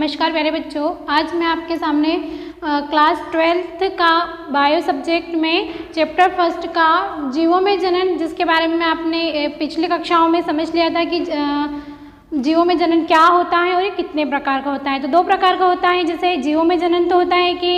नमस्कार प्यारे बच्चों, आज मैं आपके सामने क्लास 12th का बायो सब्जेक्ट में चैप्टर फर्स्ट का जीवों में जनन, जिसके बारे में आपने पिछली कक्षाओं में समझ लिया था कि जीवों में जनन क्या होता है और ये कितने प्रकार का होता है। तो दो प्रकार का होता है। जैसे जीवों में जनन तो होता है कि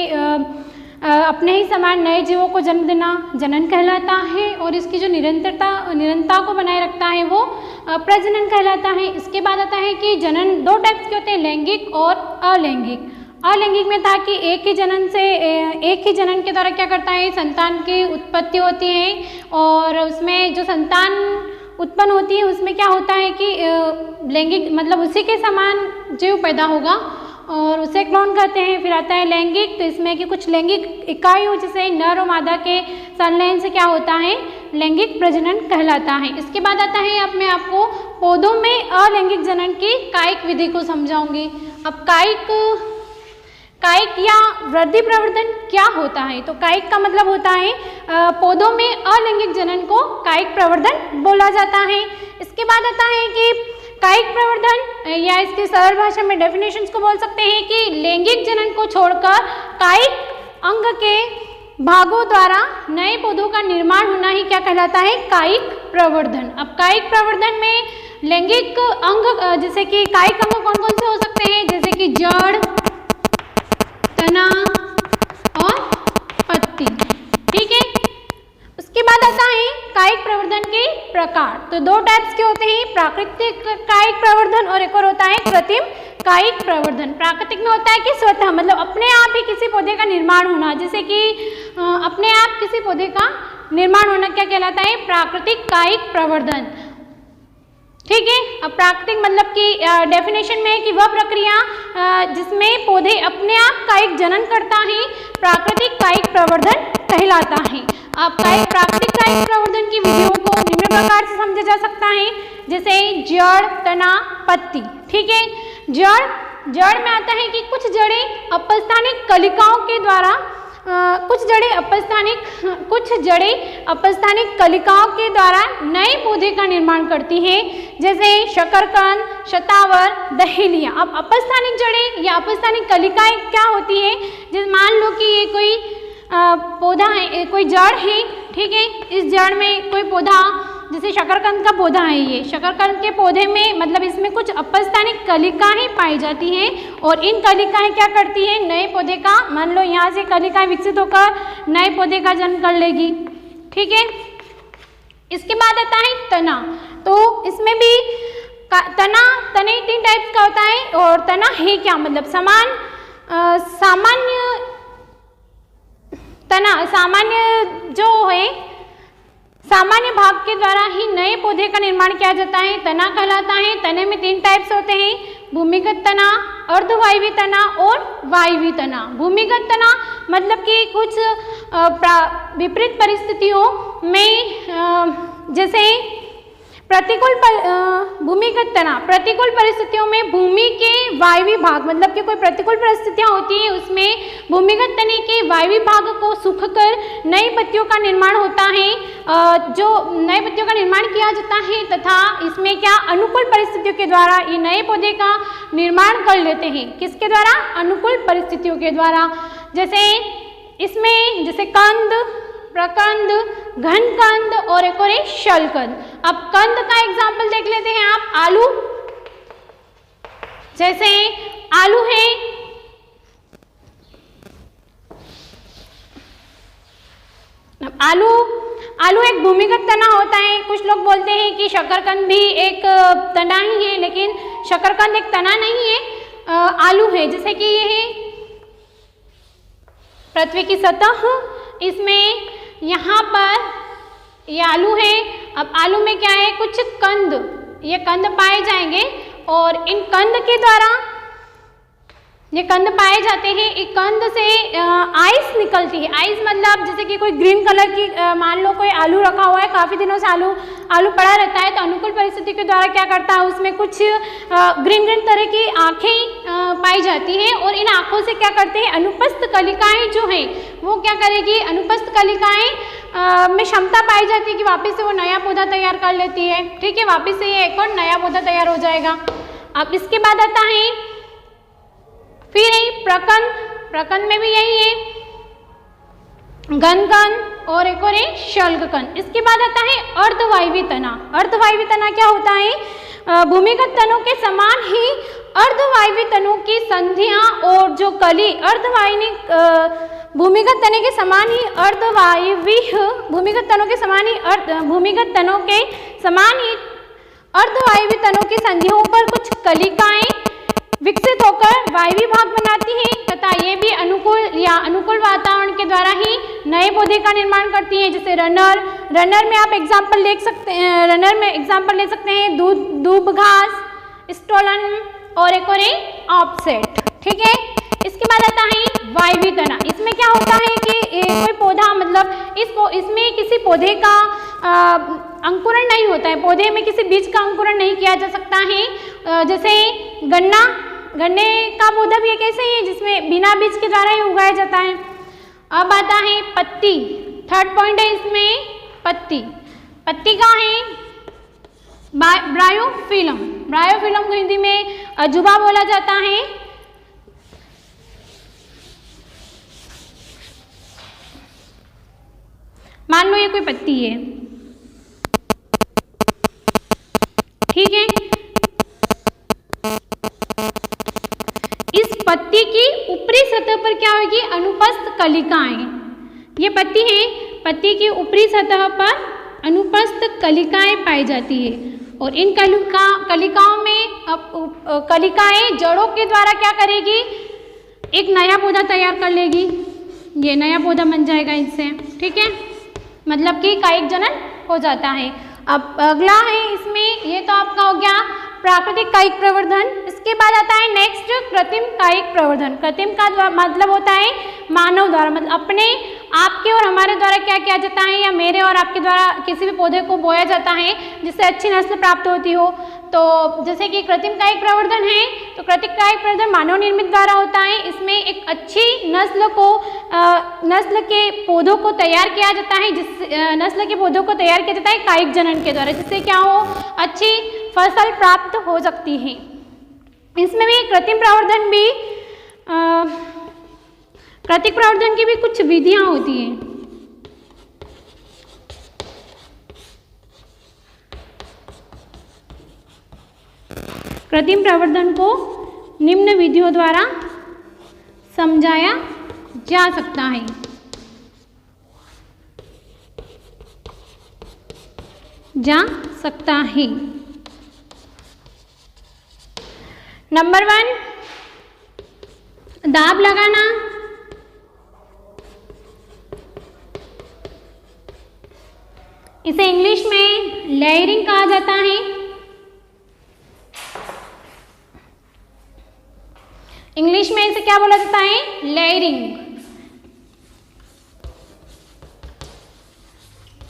अपने ही समान नए जीवों को जन्म देना जनन कहलाता है, और इसकी जो निरंतरता को बनाए रखता है वो प्रजनन कहलाता है। इसके बाद आता है कि जनन दो टाइप्स के होते हैं, लैंगिक और अलैंगिक। अलैंगिक में था कि एक ही जनन के द्वारा क्या करता है, संतान की उत्पत्ति होती है, और उसमें जो संतान उत्पन्न होती है उसमें क्या होता है कि लैंगिक मतलब उसी के समान जीव पैदा होगा और उसे क्लोन कहते हैं। फिर आता है लैंगिक, तो इसमें कि कुछ लैंगिक इकाइयों जैसे नर और मादा के संलयन से क्या होता है, लैंगिक प्रजनन कहलाता है। इसके बाद आता है, अब मैं आपको पौधों में अलैंगिक जनन की कायिक विधि को समझाऊंगी। अब कायिक या वृद्धि प्रवर्धन क्या होता है, तो कायिक का मतलब होता है पौधों में अलैंगिक जनन को कायिक प्रवर्धन बोला जाता है। इसके बाद आता है कि कायिक प्रवर्धन या इसकी सरल भाषा में डेफिनेशंस को बोल सकते हैं कि लैंगिक जनन को छोड़कर कायिक अंग के भागों द्वारा नए पौधों का निर्माण होना ही क्या कहलाता है, कायिक प्रवर्धन। अब कायिक प्रवर्धन में लैंगिक अंग जैसे कि कायिक अंग कौन कौन से हो सकते हैं, जैसे कि जड़, तना और पत्ती। ठीक है। उसके बाद आता है कायिक प्रवर्धन के प्रकार। तो दो टाइप्स के होते हैं, प्राकृतिक कायिक प्रवर्धन और एक और होता है कृत्रिम कायिक प्रवर्धन। प्राकृतिक में होता है कि स्वतः मतलब अपने आप ही किसी पौधे का निर्माण होना, जैसे कि अपने आप किसी पौधे का निर्माण होना क्या कहलाता है, प्राकृतिक कायिक प्रवर्धन। ठीक है। अब प्राकृतिक मतलब कि डेफिनेशन में है कि वह प्रक्रिया जिसमें पौधे अपने आप कायिक जनन करता है प्राकृतिक कायिक प्रवर्धन कहलाता है। अब प्राकृतिक कायिक प्रवर्धन की विधियों को निम्न प्रकार से समझा जा सकता है, जैसे जड़, तना, पत्ती। ठीक है। जड़ में आता है कि कुछ जड़ें अपस्थानिक कलिकाओं के द्वारा कुछ जड़ें अपस्थानिक कलिकाओं के द्वारा नए पौधे का निर्माण करती है, जैसे शकरकंद, शतावर, दहेलिया। अब अपस्थानिक जड़ें या अपस्थानिक कलिकाएं क्या होती है, जैसे मान लो कि ये कोई पौधा है, कोई जड़ है। ठीक है। इस जड़ में कोई पौधा, जैसे शकरकंद का पौधा है, ये शकरकंद के पौधे में मतलब इसमें कुछ अपस्थानिक कलिकाएं पाई जाती हैं, और इन कलिकाएं क्या करती हैं, नए पौधे का, मान लो यहाँ से कलिकाएं विकसित होकर नए पौधे का जन्म कर लेगी। ठीक है। इसके बाद आता है तना। तो इसमें भी तने तीन टाइप्स का होता है, और तना है क्या मतलब सामान्य जो है, सामान्य भाग के द्वारा ही नए पौधे का निर्माण किया जाता है, तना कहलाता है। तने में तीन टाइप्स होते हैं, भूमिगत तना, अर्धवायवी तना और वायवी तना। भूमिगत तना मतलब कि कुछ विपरीत परिस्थितियों में, जैसे भूमिगत तना प्रतिकूल परिस्थितियों में भूमि के वायवी भाग मतलब कि कोई प्रतिकूल परिस्थितियां होती है, उसमें भूमिगत तने के वायवी भाग को सूखकर नई पत्तियों का निर्माण होता है, जो नए पत्तियों का निर्माण किया जाता है, तथा इसमें क्या अनुकूल परिस्थितियों के द्वारा ये नए पौधे का निर्माण कर लेते हैं। किसके द्वारा, अनुकूल परिस्थितियों के द्वारा। जैसे इसमें जैसे कंद, प्रकंद, घनकंद और एक और शलकंद। अब कंद का एग्जाम्पल देख लेते हैं आप, आलू। जैसे आलू है, आलू एक भूमिगत तना होता है। कुछ लोग बोलते हैं कि शकरकंद भी एक तना ही है, लेकिन शकरकंद एक तना नहीं है, आलू है। जैसे कि ये है पृथ्वी की सतह, इसमें यहाँ पर ये आलू है। अब आलू में क्या है, कुछ कंद, ये कंद पाए जाएंगे, और इन कंद के द्वारा ये कंद पाए जाते हैं। एक कंद से आइस निकलती है। आइस मतलब जैसे कि कोई ग्रीन कलर की, मान लो कोई आलू रखा हुआ है, काफ़ी दिनों से आलू पड़ा रहता है, तो अनुकूल परिस्थिति के द्वारा क्या करता है, उसमें कुछ ग्रीन तरह की आँखें पाई जाती हैं, और इन आँखों से क्या करते हैं, अनुपस्थ कलिकाएं जो हैं वो क्या करेगी, अनुपस्थ कलिकाएं में क्षमता पाई जाती है कि वापस से वो नया पौधा तैयार कर लेती है। ठीक है, वापस से ये एक और नया पौधा तैयार हो जाएगा। अब इसके बाद आता है प्रकंद में भी यही है, घनकण और एक और है शल्ककण। इसके बाद आता है अर्धवायवी तना। अर्धवायवी तना क्या होता है? भूमिगत तनों के समान ही अर्धवायवी तनों की संधियां और जो कली अर्धवायवी भूमिगत तने के समान ही अर्धवायवी भूमिगत तनों के समान ही भूमिगत तनों के समान ही अर्धवायवी तनों की संधियों पर कुछ कलिकाएं विकसित होकर वायवी भाग बनाती हैं तथा ये भी अनुकूल वातावरण के द्वारा ही नए पौधे का निर्माण करती हैं। जैसे रनर में आप एग्जाम्पल ले सकते हैं, रनर में एग्जाम्पल ले सकते हैं दूब घास, स्टोलन और एक और ऑफसेट। ठीक है, इसके बाद आता है वायवी तना। इसमें क्या होता है कि कोई पौधा मतलब इसमें किसी पौधे का अंकुरण नहीं होता है, पौधे में किसी बीज का अंकुरण नहीं किया जा सकता है। जैसे गन्ने का पौधा भी एक ऐसे ही है जिसमें बिना बीज के द्वारा ही उगाया जाता है। अब आता है पत्ती, थर्ड पॉइंट है इसमें पत्ती। पत्ती का है ब्रायोफिलम। ब्रायोफिलम को हिंदी में अजूबा बोला जाता है। मान लो ये कोई पत्ती है, ठीक है, इस पत्ती की ऊपरी सतह पर क्या होगी? अनुपस्थ कलिकाएं। ये पत्ती है, पत्ती की ऊपरी सतह पर अनुपस्थ कलिकाएं पाई जाती है और इन कलिकाओं में कलिकाएं जड़ों के द्वारा क्या करेगी? एक नया पौधा तैयार कर लेगी। ये नया पौधा बन जाएगा इनसे। ठीक है, मतलब कि कायिक जनन हो जाता है। अब अगला है इसमें, ये तो आपका हो गया प्राकृतिक कायिक प्रवर्धन। इसके बाद आता है नेक्स्ट कृत्रिम कायिक प्रवर्धन। कृत्रिम का मतलब होता है मानव द्वारा, मतलब अपने आपके और हमारे द्वारा क्या किया जाता है या मेरे और आपके द्वारा किसी भी पौधे को बोया जाता है जिससे अच्छी नस्ल प्राप्त होती हो। तो जैसे कि कृत्रिम कायिक प्रवर्धन है, तो कृत्रिम कायिक प्रवर्धन मानव निर्मित द्वारा होता है। इसमें एक अच्छी नस्ल के पौधों को तैयार किया जाता है, नस्ल के पौधों को तैयार किया जाता है कायिक जनन के द्वारा, जिससे क्या हो? अच्छी फसल प्राप्त हो सकती है। इसमें भी कृत्रिम प्रवर्धन भी कृत्रिम प्रवर्धन की भी कुछ विधियां होती हैं। कृत्रिम प्रवर्धन को निम्न विधियों द्वारा समझाया जा सकता है। नंबर 1, दाब लगाना। इसे इंग्लिश में लेयरिंग कहा जाता है। इंग्लिश में इसे क्या बोला जाता है? लेयरिंग।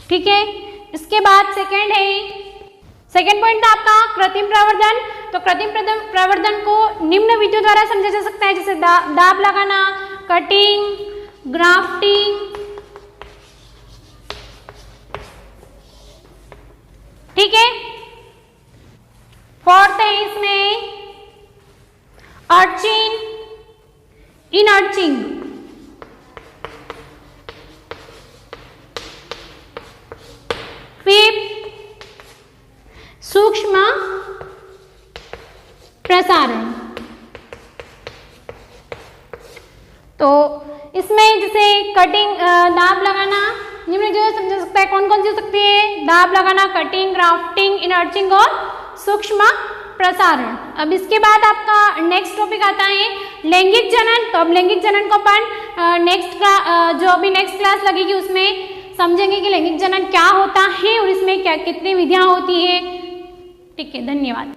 ठीक है, इसके बाद सेकेंड पॉइंट था आपका कृत्रिम प्रवर्धन। तो कृत्रिम प्रवर्धन को निम्न विधियों द्वारा समझा जा सकता है, जैसे दाब लगाना, कटिंग, ग्राफ्टिंग। ठीक है, फोर्थ है इसमें अर्चिंग, इनअर्चिंग। फिफ्थ सूक्ष्म प्रसारण। तो इसमें जैसे कटिंग, दाब लगाना निम्न जो समझा सकता है, कौन कौन सी हो सकती है? दाब लगाना, कटिंग, ग्राफ्टिंग, इनअर्चिंग और सूक्ष्म प्रसारण। अब इसके बाद आपका नेक्स्ट टॉपिक आता है लैंगिक जनन। तो अब लैंगिक जनन को अपन जो अभी नेक्स्ट क्लास लगेगी उसमें समझेंगे कि लैंगिक जनन क्या होता है और इसमें क्या कितनी विधियां होती है। ठीक है, धन्यवाद।